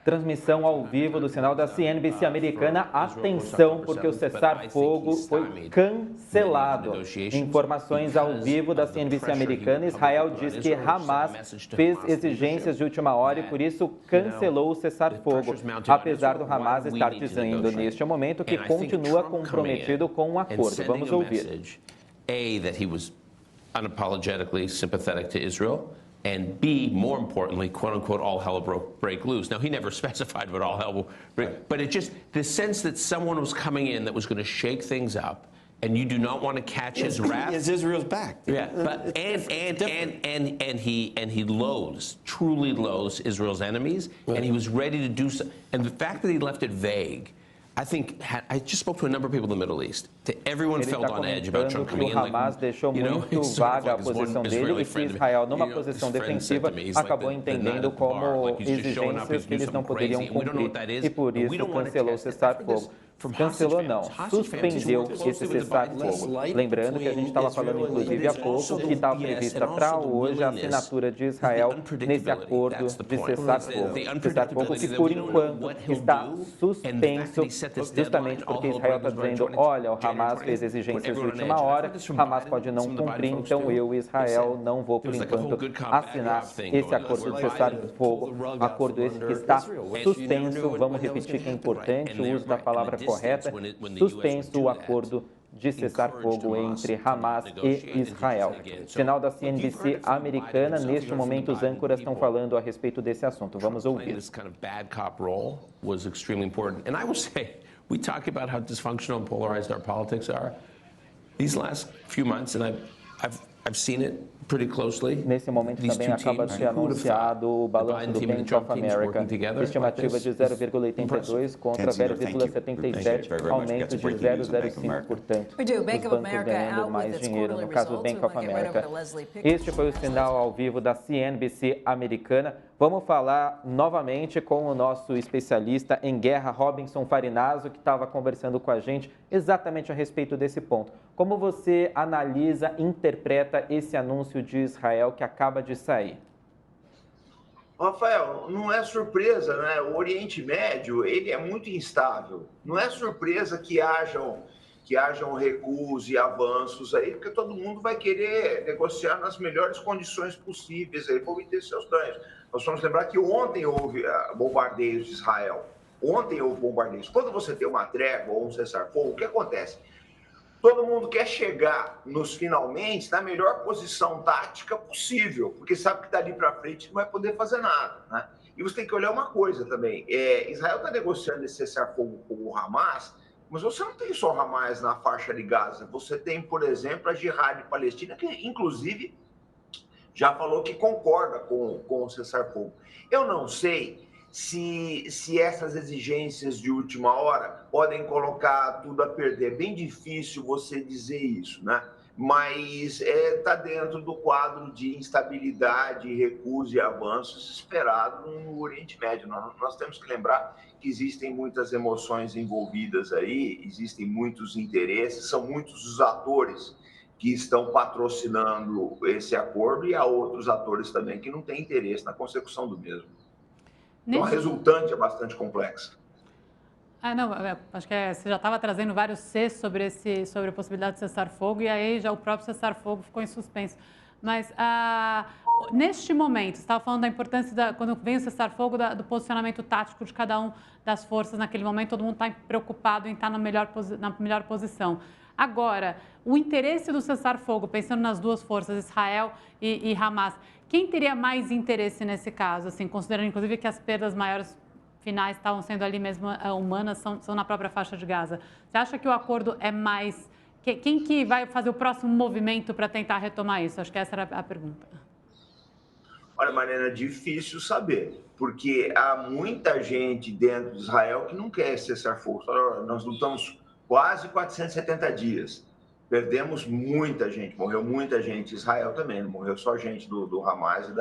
Transmissão ao vivo do sinal da CNBC americana. Atenção, porque o cessar-fogo foi cancelado. Informações ao vivo da CNBC americana. Israel diz que Hamas fez exigências de última hora e, por isso, cancelou o cessar-fogo. Apesar do Hamas estar dizendo, neste momento, que continua comprometido com um acordo. Vamos ouvir. That he was unapologetically sympathetic to Israel. And B, more importantly, quote unquote, all hell will break loose. Now, he never specified what all hell will break, but it just, the sense that someone was coming in that was going to shake things up, and you do not want to catch his wrath. It's Israel's back. Yeah, but and he loathes, truly loathes Israel's enemies, and he was ready to do so. And the fact that he left it vague, I think, I just spoke to a number of people in the Middle East. Everyone felt on edge about Trump coming in. O Hamas deixou muito vaga a posição dele e que Israel, numa posição defensiva, acabou entendendo como exigências que eles não poderiam cumprir e por isso cancelou o cessar-fogo. Cancelou não, suspendeu esse cessar-fogo. Lembrando que a gente estava falando, inclusive, há pouco, que estava prevista para hoje a assinatura de Israel nesse acordo de cessar-fogo. Cessar-fogo que, por enquanto, está suspenso, justamente porque Israel está dizendo, olha, o Hamas fez exigências de última hora, Hamas pode não cumprir, então eu, Israel, não vou, por enquanto, assinar esse acordo de cessar-fogo. Acordo esse que está suspenso, vamos repetir que é importante o uso da palavra correta, suspenso o acordo de cessar-fogo entre Hamas e Israel. Sinal da CNBC americana, neste momento os âncoras estão falando a respeito desse assunto. Vamos ouvir. We talk about how dysfunctional and polarized our politics are. These last few months, and I've seen it pretty closely. Nesse momento também acaba de ser anunciado o balanço do Bank of America. Estimativa de 0,82 contra 0,77, aumento de 0,05%. Os bancos ganhando mais dinheiro, no caso do Bank of America. Este foi o sinal ao vivo da CNBC americana. Vamos falar novamente com o nosso especialista em guerra, Robinson Farinazzo, que estava conversando com a gente exatamente a respeito desse ponto. Como você analisa, interpreta esse anúncio de Israel que acaba de sair? Rafael, não é surpresa, né? O Oriente Médio, ele é muito instável. Não é surpresa que hajam recuos e avanços aí, porque todo mundo vai querer negociar nas melhores condições possíveis aí para obter seus ganhos. Nós vamos lembrar que ontem houve bombardeios de Israel. Ontem houve bombardeios. Quando você tem uma trégua ou um cessar-fogo, o que acontece? Todo mundo quer chegar nos finalmente na melhor posição tática possível, porque sabe que dali para frente não vai poder fazer nada, né? E você tem que olhar uma coisa também. Israel está negociando esse cessar-fogo com o Hamas, mas você não tem só Hamas na faixa de Gaza. Você tem, por exemplo, a Jihad Palestina, que inclusive já falou que concorda com o cessar-fogo. Eu não sei se essas exigências de última hora podem colocar tudo a perder. É bem difícil você dizer isso, né? Mas está dentro do quadro de instabilidade, recuos e avanços esperado no Oriente Médio. Nós temos que lembrar que existem muitas emoções envolvidas aí, existem muitos interesses, são muitos os atores que estão patrocinando esse acordo e há outros atores também que não têm interesse na consecução do mesmo. Então, a resultante é bastante complexa. Acho que você já estava trazendo vários Cs sobre a possibilidade de cessar-fogo e aí já o próprio cessar-fogo ficou em suspenso. Mas, neste momento, você estava falando da importância, quando vem o cessar-fogo, do posicionamento tático de cada um das forças naquele momento, todo mundo está preocupado em estar na melhor posição. Agora, o interesse do cessar-fogo, pensando nas duas forças, Israel e Hamas, quem teria mais interesse nesse caso, assim, considerando inclusive que as perdas maiores finais estavam sendo ali mesmo humanas, são na própria faixa de Gaza? Você acha que o acordo é mais... Quem que vai fazer o próximo movimento para tentar retomar isso? Acho que essa era a pergunta. Olha, Mariana, é difícil saber, porque há muita gente dentro de Israel que não quer cessar-fogo. Nós lutamos quase 470 dias. Perdemos muita gente, morreu muita gente. Israel também, não morreu só gente do Hamas e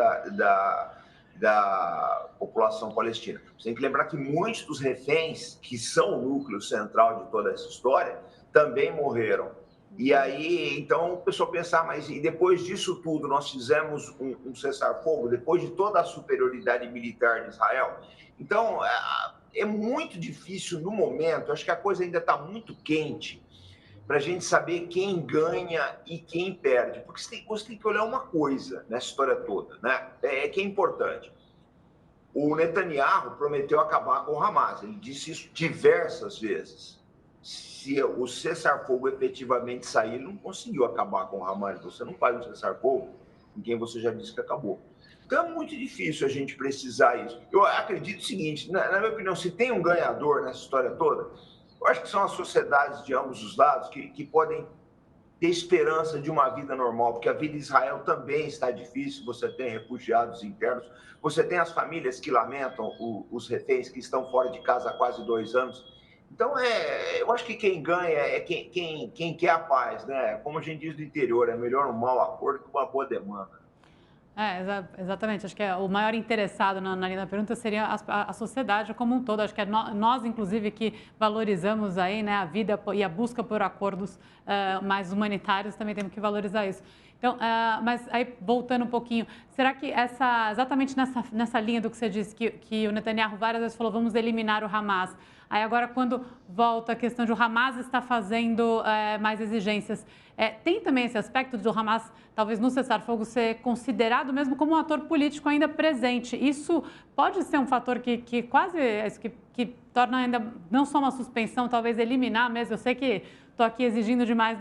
da população palestina. Você tem que lembrar que muitos dos reféns, que são o núcleo central de toda essa história, também morreram E aí, então, o pessoal pensar, mas e depois disso tudo, nós fizemos um cessar-fogo, depois de toda a superioridade militar de Israel? Então, é muito difícil no momento, acho que a coisa ainda está muito quente para a gente saber quem ganha e quem perde. Porque você tem que olhar uma coisa nessa história toda, né? Que é importante. O Netanyahu prometeu acabar com o Hamas, ele disse isso diversas vezes. Se o cessar-fogo efetivamente sair, ele não conseguiu acabar com o Hamas. Você não faz um cessar-fogo com quem você já disse que acabou. Então é muito difícil a gente precisar isso. Eu acredito o seguinte, na minha opinião, se tem um ganhador nessa história toda, eu acho que são as sociedades de ambos os lados que podem ter esperança de uma vida normal, porque a vida em Israel também está difícil, você tem refugiados internos, você tem as famílias que lamentam os reféns que estão fora de casa há quase 2 anos. Então, eu acho que quem ganha é quem quer a paz, né? Como a gente diz do interior, é melhor um mau acordo que uma boa demanda. Exatamente. Acho que o maior interessado na linha da pergunta seria a sociedade como um todo. Acho que nós, inclusive, que valorizamos aí, né, a vida e a busca por acordos mais humanitários, também temos que valorizar isso. Então, mas aí, voltando um pouquinho, será que exatamente nessa linha do que você disse, que o Netanyahu várias vezes falou, vamos eliminar o Hamas, aí agora quando volta a questão de o Hamas estar fazendo mais exigências, tem também esse aspecto do Hamas, talvez no cessar-fogo, ser considerado mesmo como um ator político ainda presente. Isso pode ser um fator que quase que torna ainda não só uma suspensão, talvez eliminar mesmo. Eu sei que estou aqui exigindo demais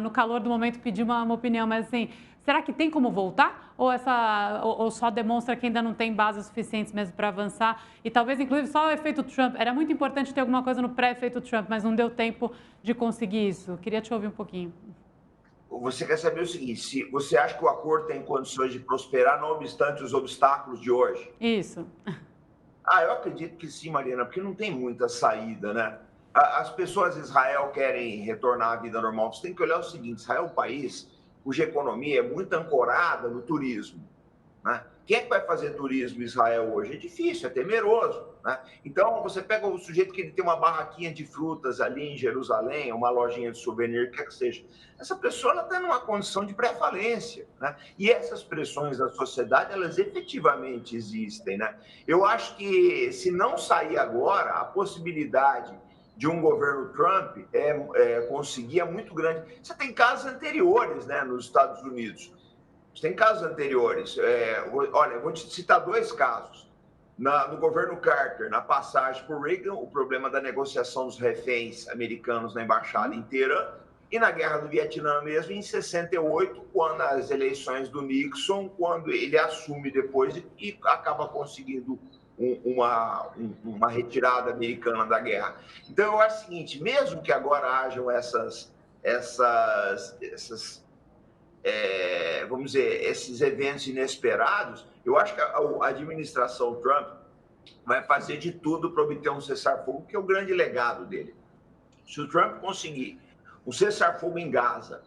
no calor do momento pedir uma opinião, mas assim, será que tem como voltar? Ou só demonstra que ainda não tem bases suficientes mesmo para avançar? E talvez, inclusive, só o efeito Trump. Era muito importante ter alguma coisa no pré-efeito Trump, mas não deu tempo de conseguir isso. Queria te ouvir um pouquinho. Você quer saber o seguinte, se você acha que o acordo tem condições de prosperar, não obstante os obstáculos de hoje? Isso. Eu acredito que sim, Mariana, porque não tem muita saída, né? As pessoas de Israel querem retornar à vida normal. Você tem que olhar o seguinte, Israel é um país cuja economia é muito ancorada no turismo, né? Quem é que vai fazer turismo em Israel hoje? É difícil, é temeroso, né? Então, você pega o sujeito que ele tem uma barraquinha de frutas ali em Jerusalém, uma lojinha de souvenir, quer que seja. Essa pessoa está numa condição de pré-falência, né? E essas pressões da sociedade, elas efetivamente existem, né? Eu acho que, se não sair agora, a possibilidade de um governo Trump conseguir é muito grande. Você tem casos anteriores, né, nos Estados Unidos. Você tem casos anteriores. Olha, eu vou te citar 2 casos. No governo Carter, na passagem por Reagan, o problema da negociação dos reféns americanos na embaixada inteira, e na Guerra do Vietnã mesmo, em 68, quando as eleições do Nixon, quando ele assume depois e acaba conseguindo uma retirada americana da guerra. Então, eu acho o seguinte, mesmo que agora hajam vamos dizer, esses eventos inesperados, eu acho que a administração Trump vai fazer de tudo para obter um cessar-fogo, que é o grande legado dele. Se o Trump conseguir um cessar-fogo em Gaza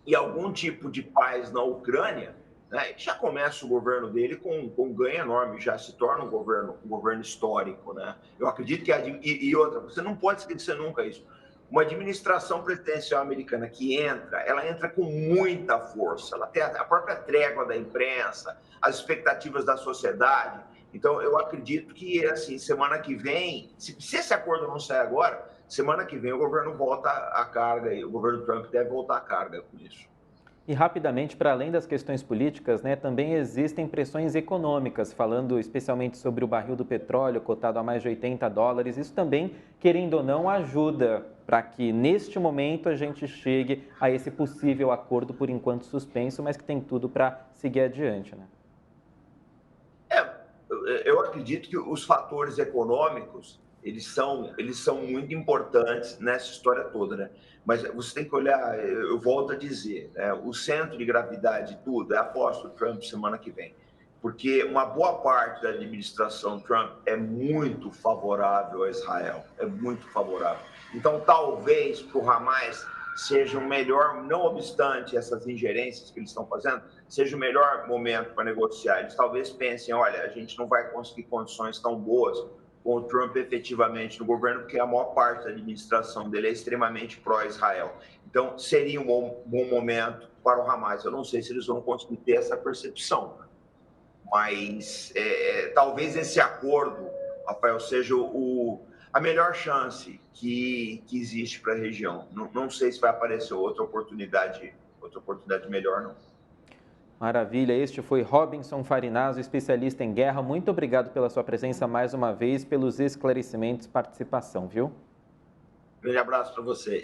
e algum tipo de paz na Ucrânia, né, já começa o governo dele com um ganho enorme, já se torna um governo histórico, né? Eu acredito que e outra, você não pode esquecer nunca isso. Uma administração presidencial americana que ela entra com muita força, ela tem a própria trégua da imprensa, as expectativas da sociedade. Então, eu acredito que, assim, semana que vem, se esse acordo não sair agora, semana que vem o governo volta à carga, e o governo Trump deve voltar à carga com isso. E rapidamente, para além das questões políticas, né, também existem pressões econômicas, falando especialmente sobre o barril do petróleo cotado a mais de $80. Isso também, querendo ou não, ajuda para que neste momento a gente chegue a esse possível acordo, por enquanto suspenso, mas que tem tudo para seguir adiante, né? Eu acredito que os fatores econômicos, eles são muito importantes nessa história toda, né? Mas você tem que olhar, eu volto a dizer, né? O centro de gravidade de tudo é a posse do Trump semana que vem. Porque uma boa parte da administração Trump é muito favorável a Israel, é muito favorável. Então, talvez para o Hamas seja o melhor, não obstante essas ingerências que eles estão fazendo, seja o melhor momento para negociar. Eles talvez pensem, olha, a gente não vai conseguir condições tão boas com o Trump efetivamente no governo, porque a maior parte da administração dele é extremamente pró-Israel. Então, seria um bom momento para o Hamas. Eu não sei se eles vão conseguir ter essa percepção, mas talvez esse acordo, Rafael, seja a melhor chance que existe para a região. Não sei se vai aparecer outra oportunidade melhor, não. Maravilha, este foi Robinson Farinazzo, especialista em guerra. Muito obrigado pela sua presença mais uma vez, pelos esclarecimentos e participação, viu? Grande abraço para você.